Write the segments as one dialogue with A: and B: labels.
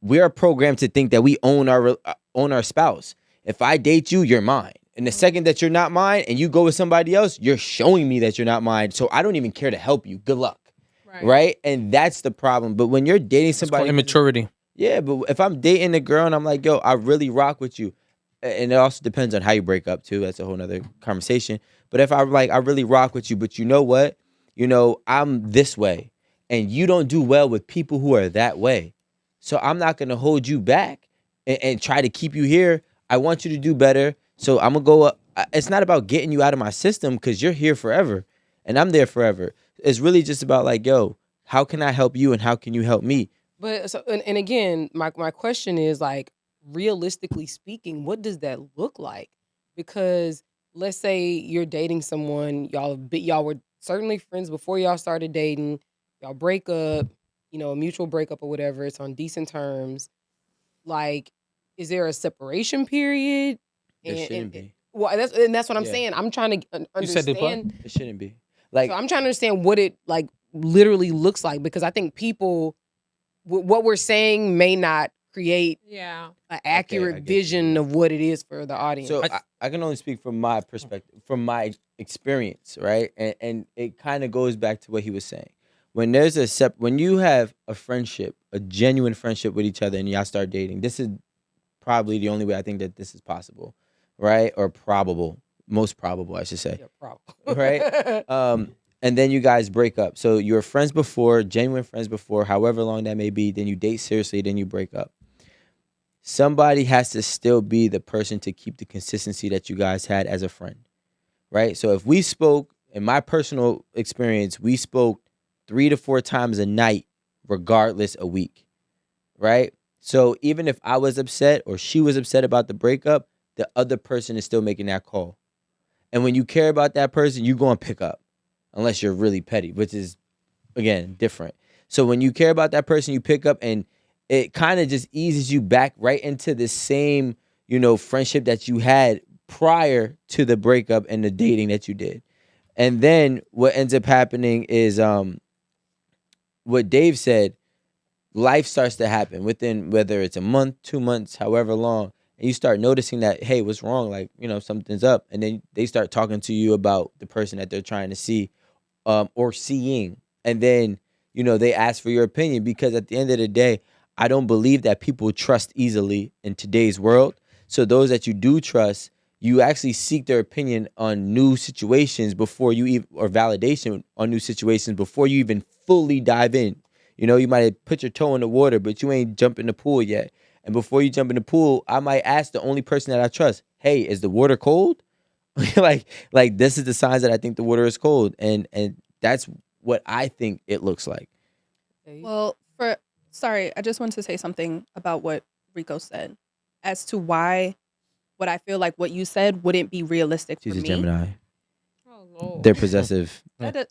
A: we are programmed to think that we own our spouse. If I date you, you're mine. And the second that you're not mine and you go with somebody else, you're showing me that you're not mine. So I don't even care to help you. Good luck. Right? And that's the problem. But when you're dating
B: It's called
A: somebody,
B: immaturity.
A: yeah, but if I'm dating a girl and I'm like, yo, I really rock with you, and it also depends on how you break up too. That's a whole nother conversation. But if I'm like, I really rock with you, but you know what? I'm this way, and you don't do well with people who are that way. So I'm not gonna hold you back and try to keep you here. I want you to do better. So I'm gonna go up. It's not about getting you out of my system because you're here forever, and I'm there forever. It's really just about like, yo, how can I help you, and how can you help me?
C: But so, and again, my question is like, realistically speaking, what does that look like? Because let's say you're dating someone, y'all were certainly friends before y'all started dating, y'all break up, a mutual breakup or whatever, it's on decent terms. Like, is there a separation period?
A: There shouldn't be.
C: Well, that's what I'm
A: Yeah.
C: saying. I'm trying to
B: You said it, what?
C: understand.
A: It shouldn't be. Like,
C: So I'm trying to understand what it like literally looks like, because I think people, what we're saying may not create
D: Yeah.
C: an
A: I
C: accurate
A: get you.
C: vision of what it is for the audience.
A: so I can only speak from my perspective, from my experience, right? And it kind of goes back to what he was saying. When there's when you have a friendship, a genuine friendship with each other, and y'all start dating, this is probably the only way I think that this is possible, right? Or probable, most probable, I should say.
C: Yeah, problem.
A: Right? And then you guys break up. So you were friends before, genuine friends before, however long that may be. Then you date seriously, then you break up. Somebody has to still be the person to keep the consistency that you guys had as a friend, right? So if we spoke, in my personal experience, we spoke 3 to 4 times a night, regardless a week, right? So even if I was upset or she was upset about the breakup, the other person is still making that call. And when you care about that person, you go and pick up, unless you're really petty, which is, again, different. So when you care about that person, you pick up, and it kind of just eases you back right into the same, friendship that you had prior to the breakup and the dating that you did. And then what ends up happening is what Dave said, life starts to happen within, whether it's a month, 2 months, however long, and you start noticing that, hey, what's wrong? Like, something's up. And then they start talking to you about the person that they're trying to see, or seeing. And then, they ask for your opinion, because at the end of the day, I don't believe that people trust easily in today's world. So those that you do trust, you actually seek their opinion on new situations before you even, or validation on new situations before you even fully dive in. You might have put your toe in the water, but you ain't jumped in the pool yet. And before you jump in the pool, I might ask the only person that I trust, hey, is the water cold? like this is the signs that I think the water is cold. And that's what I think it looks like.
E: Well, sorry, I just wanted to say something about what Rico said as to why what I feel like what you said wouldn't be realistic
A: She's
E: for
A: a
E: me.
A: Gemini.
D: Oh Lord.
A: They're possessive.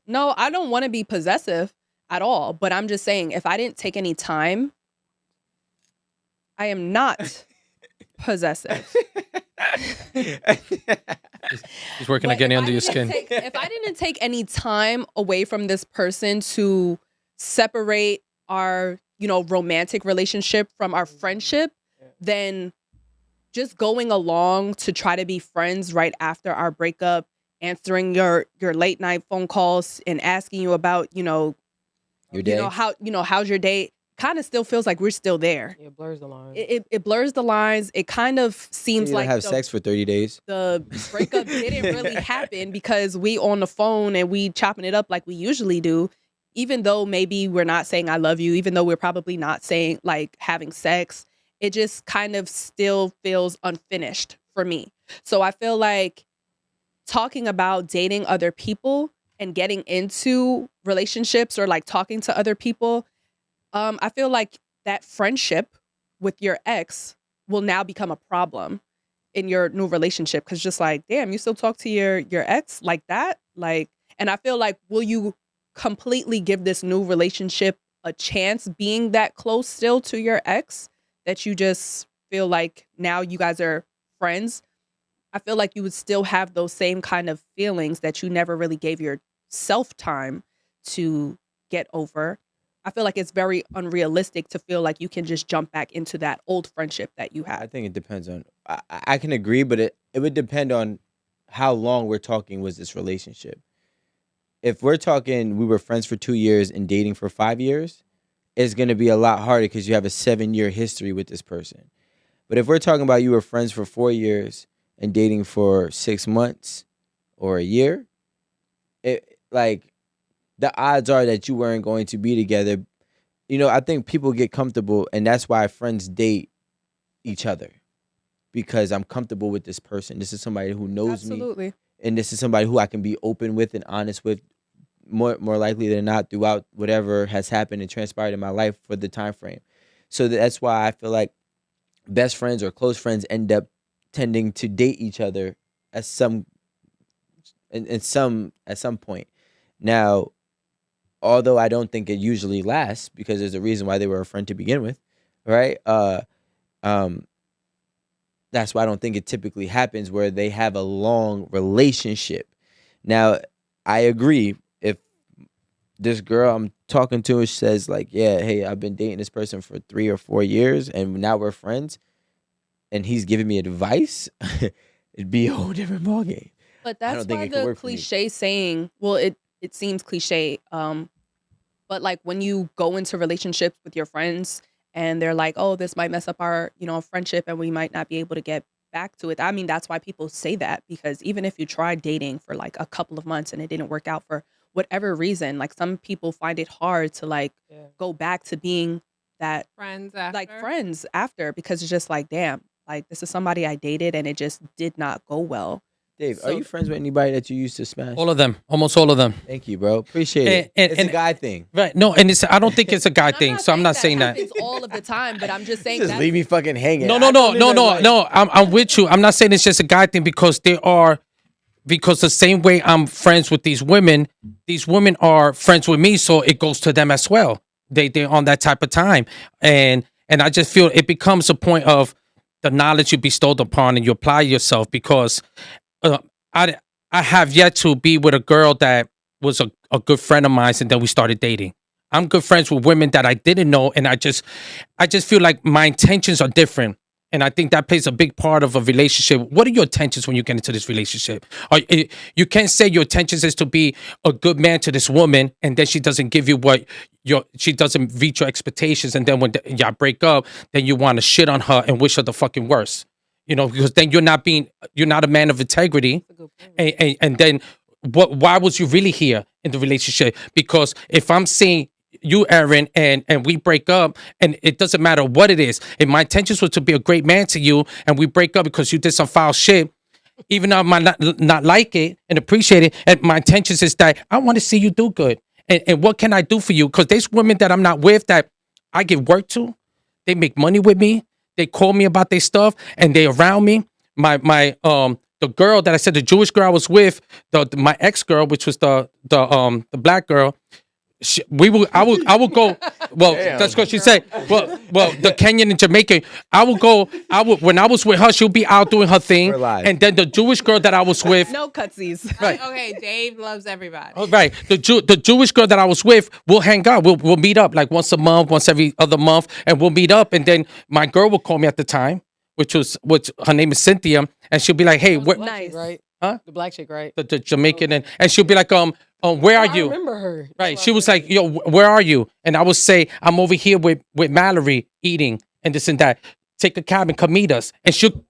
E: No, I don't want to be possessive at all, but I'm just saying if I didn't take any time, I am not possessive.
B: He's working on
E: But
B: getting
E: if
B: under
E: I
B: your
E: didn't
B: skin.
E: if I didn't take any time away from this person to separate our, romantic relationship from our friendship, then just going along to try to be friends right after our breakup, answering your late night phone calls and asking you about,
A: Your day.
E: How's your day, kind of still feels like we're still there.
C: It blurs the lines.
E: It blurs the lines. It kind of
A: So
E: seems
A: you don't
E: like
A: have sex for 30 days.
E: the breakup didn't really happen because we on the phone and we chopping it up like we usually do, even though maybe we're not saying I love you, even though we're probably not saying like having sex. It just kind of still feels unfinished for me. So I feel like talking about dating other people and getting into relationships or like talking to other people, I feel like that friendship with your ex will now become a problem in your new relationship, because just like, damn, you still talk to your ex like that? Like, and I feel like, will you completely give this new relationship a chance being that close still to your ex that you just feel like now you guys are friends? I feel like you would still have those same kind of feelings that you never really gave yourself time to get over. I feel like it's very unrealistic to feel like you can just jump back into that old friendship that you
A: I
E: had.
A: think it depends on. I can agree, but it would depend on how long we're talking was this relationship. If we're talking, we were friends for 2 years and dating for 5 years, it's going to be a lot harder because you have a 7 year history with this person. But if we're talking about you were friends for 4 years and dating for 6 months or a year, it like the odds are that you weren't going to be together. I think people get comfortable, and that's why friends date each other, because I'm comfortable with this person. This is somebody who knows me,
E: Absolutely.
A: and this is somebody who I can be open with and honest with more likely than not throughout whatever has happened and transpired in my life for the time frame. So that's why I feel like best friends or close friends end up tending to date each other at some at some point. Now, although I don't think it usually lasts, because there's a reason why they were a friend to begin with, right? Um, that's why I don't think it typically happens where they have a long relationship. Now, I agree. If this girl I'm talking to says like, yeah, hey, I've been dating this person for 3 or 4 years and now we're friends, and he's giving me advice, it'd be a whole different ballgame.
E: But
A: I
E: that's
A: don't think
E: why
A: it could
E: the
A: work for me.
E: cliche saying, well, it seems cliche. But like when you go into relationships with your friends and they're like, oh, this might mess up our, friendship and we might not be able to get back to it. I mean, that's why people say that, because even if you try dating for like a couple of months and it didn't work out for whatever reason, like some people find it hard to like
C: Yeah.
E: go back to being that
B: Friends after.
E: like friends after, because it's just like, damn, like this is somebody I dated and it just did not go well.
A: Dave, are
E: So-
A: you friends with anybody that you used to smash?
D: All of them, almost all of them.
A: Thank you, bro. Appreciate it.
D: And-
A: It's a
D: and-
A: guy thing.
D: Right? No, and I don't think it's a guy
E: And
D: thing. So I'm not saying that.
E: happens all of the time, but I'm just saying
A: Just
E: that
A: leave me fucking hanging.
D: No,
A: I
D: no, no,
A: don't
D: no,
A: even,
D: no,
A: like-
D: no. I'm with you. I'm not saying it's just a guy thing, because because the same way I'm friends with these women are friends with me, so it goes to them as well. They're on that type of time, and I just feel it becomes a point of the knowledge you bestowed upon and you apply yourself, because I have yet to be with a girl that was a good friend of mine and then we started dating. I'm good friends with women that I didn't know, and I just feel like my intentions are different. And I think that plays a big part of a relationship. What are your intentions when you get into this relationship? You can't say your intentions is to be a good man to this woman, and then she doesn't give you she doesn't reach your expectations, and then when y'all break up, then you want to shit on her and wish her the fucking worst. Because then you're not a man of integrity.
C: That's a good point.
D: And then why was you really here in the relationship? Because if I'm seeing you, Aaron, and we break up, and it doesn't matter what it is, if my intentions were to be a great man to you and we break up because you did some foul shit, even though I might not like it and appreciate it, and my intentions is that I want to see you do good. And what can I do for you? Because there's women that I'm not with that I give work to. They make money with me. They call me about their stuff, and they around me. The girl that I said, the Jewish girl I was with, my ex girl, which was the black girl. I would go. Well,
A: Damn.
D: that's what she said. Well, the Kenyan and Jamaican. When I was with her, she'll be out doing her thing,
A: We're live.
D: and then the Jewish girl that I was with.
E: no cutsies.
D: Right.
B: Okay, Dave loves everybody.
D: Oh, right. The Jewish girl that I was with, we'll hang out. We'll meet up like once a month, once every other month, and we'll meet up. And then my girl will call me at the time, which her name is Cynthia, and she'll be like, "Hey,
C: That was
D: where?"
C: the black
E: Nice.
C: chick, right?
D: Huh?
C: The black chick, right?
D: The Jamaican, and she'll be like, where are
C: I
D: you?
C: remember her.
D: Right. She was like, yo, where are you? And I would say, I'm over here with Mallory eating and this and that. Take a cab and come meet us. And she'll,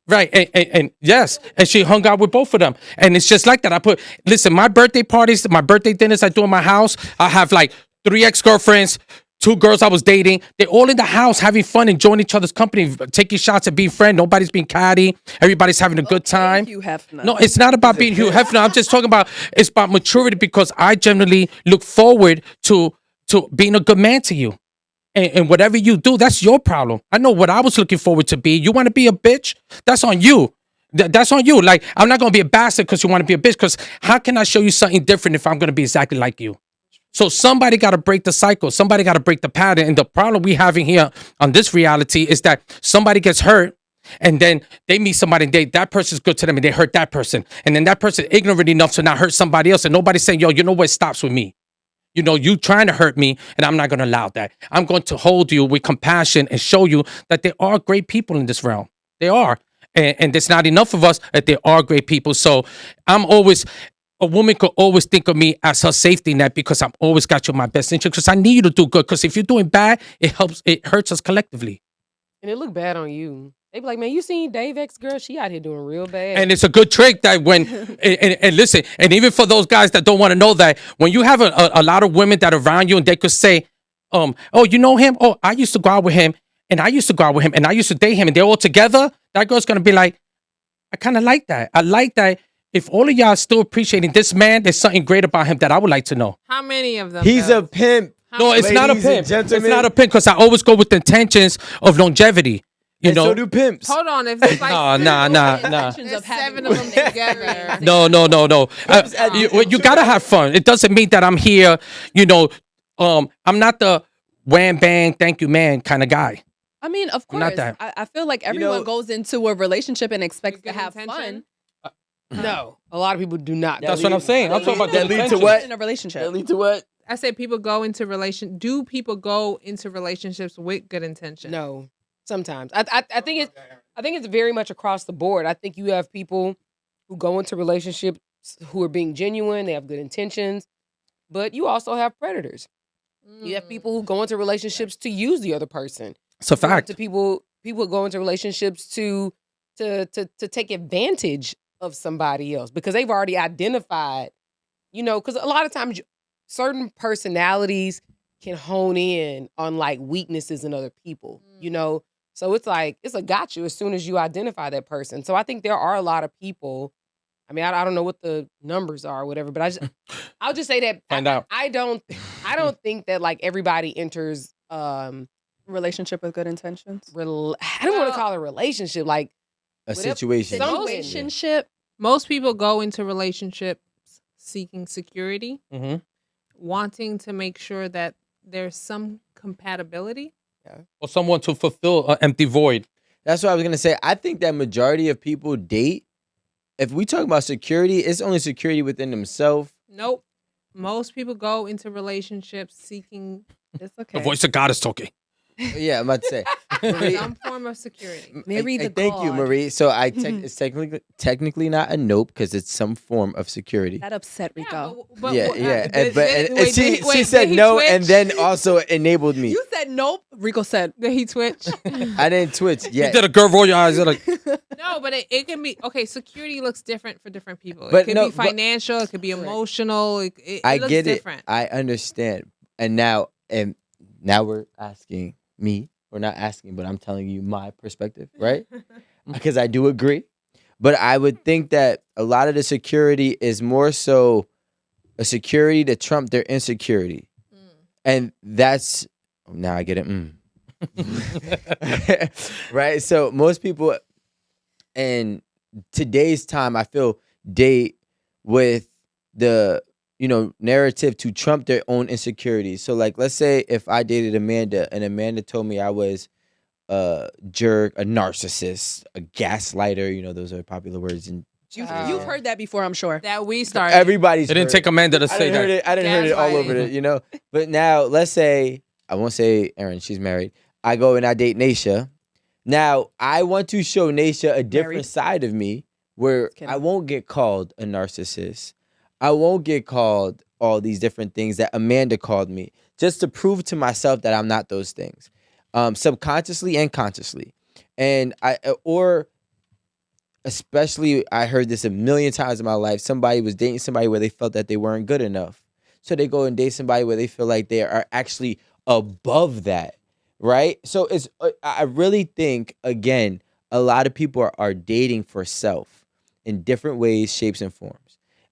D: right. And yes. And she hung out with both of them. And it's just like that. Listen, my birthday parties, my birthday dinners I do in my house, I have like 3 ex-girlfriends, 2 girls I was dating. They're all in the house having fun, enjoying each other's company, taking shots and being friends. Nobody's being catty. Everybody's having a good time.
E: Hugh Hefner.
D: No, it's not about being Hugh Hefner. I'm just talking about, it's about maturity, because I generally look forward to being a good man to you. And whatever you do, that's your problem. I know what I was looking forward to be. You want to be a bitch? That's on you. That's on you. Like, I'm not going to be a bastard because you want to be a bitch, because how can I show you something different if I'm going to be exactly like you? So somebody got to break the cycle. Somebody got to break the pattern. And the problem we having here on this reality is that somebody gets hurt, and then they meet somebody and that person's good to them and they hurt that person. And then that person ignorant enough to not hurt somebody else. And nobody's saying, yo, you know what? It stops with me. You know, you trying to hurt me, and I'm not going to allow that. I'm going to hold you with compassion and show you that there are great people in this realm. They are. And there's not enough of us that there are great people. So a woman could always think of me as her safety net because I'm always got you in my best interest because I need you to do good. Because if you're doing bad, it hurts us collectively.
C: And it look bad on you. They be like, man, you seen Dave X girl? She out here doing real bad.
D: And it's a good trick that when, and listen, and even for those guys that don't want to know that, when you have a lot of women that are around you and they could say, oh, you know him? Oh, I used to go out with him, and I used to go out with him, and I used to date him, and they're all together, that girl's going to be like, I kind of like that. I like that. If all of y'all are still appreciating this man, there's something great about him that I would like to know.
B: How many of them?
A: He's
B: though?
A: a pimp.
D: No, it's not a
A: Ladies and
D: pimp. It's
A: gentlemen.
D: not a pimp because I always go with the intentions of longevity. You
A: And
D: know?
A: so do pimps.
B: Hold on. If it's like
D: Nah.
E: Intentions
B: There's
E: of having
B: 7 of them
E: experience.
B: together.
D: No. You gotta have fun. It doesn't mean that I'm here, I'm not the wham bang, thank you, man kind of guy.
E: I mean, of
D: I'm not
E: course.
D: that.
E: I feel like everyone
A: know-
E: goes into a relationship and expects to
B: good
E: have
B: intention?
E: fun.
C: no, a lot of people do not.
D: That's what I'm saying. I'm talking about
A: that
D: the
A: lead to
D: intention.
A: what?
E: In a relationship.
A: That lead to what?
B: I say people go into Do people go into relationships with good intention?
C: No, sometimes. I think it's very much across the board. I think you have people who go into relationships who are being genuine, they have good intentions, but you also have predators. You have people who go into relationships to use the other person.
D: It's a
C: You have
D: fact.
C: to people go into relationships to take advantage of somebody else because they've already identified, because a lot of times certain personalities can hone in on like weaknesses in other people, So it's like, it's a got you as soon as you identify that person. So I think there are a lot of people. I mean, I don't know what the numbers are or whatever, but I'll just say that
D: Find out.
C: I don't think that like everybody enters
E: Relationship with good intentions.
C: I don't want to call it a relationship, like
A: A
C: Whatever-
A: situation.
C: some-
E: Relationship.
B: Most people go into relationships seeking security,
D: Mhm.
B: wanting to make sure that there's some compatibility.
D: Or someone to fulfill an empty void.
A: That's what I was gonna say. I think that majority of people date. If we talk about security, it's only security within themselves.
B: Nope. Most people go into relationships seeking
E: It's okay.
D: The voice of God is talking.
A: Yeah, I'm about to say. Marie,
B: some form of security.
E: Mary the
A: thank you,
E: God.
A: Marie. So it's technically not a nope because it's some form of security.
E: That upset Rico.
A: Yeah.
B: Wait,
A: And she
B: did
A: said
B: he
A: no,
B: twitch?
A: and then also enabled me.
E: You said nope. Rico said.
B: Did he twitch?
A: I didn't twitch
D: You
A: yet.
D: did a girl roll your eyes. You're like,
B: No, but it can be okay. Security looks different for different people.
A: But
B: it could
A: no,
B: be financial. It could be emotional. It
A: I
B: looks
A: get
B: different.
A: it. I understand. And now we're asking me. We're not asking, but I'm telling you my perspective, right? Because I do agree. But I would think that a lot of the security is more so a security to trump their insecurity. And that's, now I get it. Right? So most people in today's time, I feel, date with the narrative to trump their own insecurities. So like, let's say if I dated Amanda and Amanda told me I was a jerk, a narcissist, a gaslighter, those are popular words. And
E: You've heard that before, I'm sure.
B: That we started.
A: everybody's
D: it didn't
A: heard
D: take Amanda to
A: I
D: say
A: didn't heard
D: that.
A: it. I didn't heard it all over
B: Gaslighting.
A: it, But now let's say, I won't say Erin, she's married. I go and I date Naisha. Now I want to show Naisha a different
E: Married.
A: side of me where
E: kidding.
A: I won't get called a narcissist. I won't get called all these different things that Amanda called me, just to prove to myself that I'm not those things, subconsciously and consciously. And especially, I heard this a million times in my life. Somebody was dating somebody where they felt that they weren't good enough. So they go and date somebody where they feel like they are actually above that, right? So I really think, again, a lot of people are dating for self in different ways, shapes, and forms.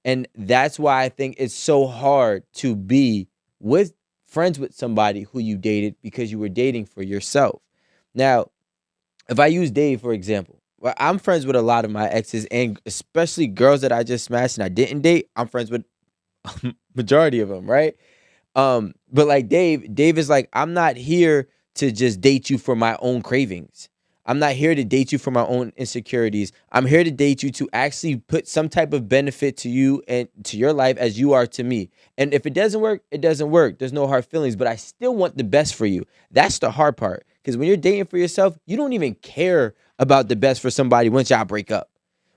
A: And that's why I think it's so hard to be friends with somebody who you dated because you were dating for yourself. Now, if I use Dave, for example, well, I'm friends with a lot of my exes, and especially girls that I just smashed and I didn't date, I'm friends with majority of them, right? But like Dave is like, I'm not here to just date you for my own cravings. I'm not here to date you for my own insecurities. I'm here to date you to actually put some type of benefit to you and to your life as you are to me. And if it doesn't work, it doesn't work. There's no hard feelings, but I still want the best for you. That's the hard part. Because when you're dating for yourself, you don't even care about the best for somebody once y'all break up.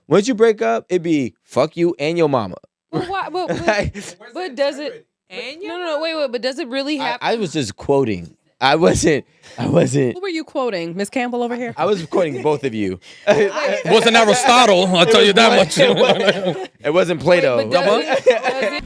A: Once you break up, it be fuck you and your mama.
C: But why? But does it?
B: And
C: No. Wait. But does it really happen?
A: I was just quoting. I wasn't.
E: Who were you quoting? Miss Campbell over here?
A: I was quoting both of you.
D: It wasn't Aristotle, I'll tell you that much.
A: It wasn't Plato.
C: Wait, but does it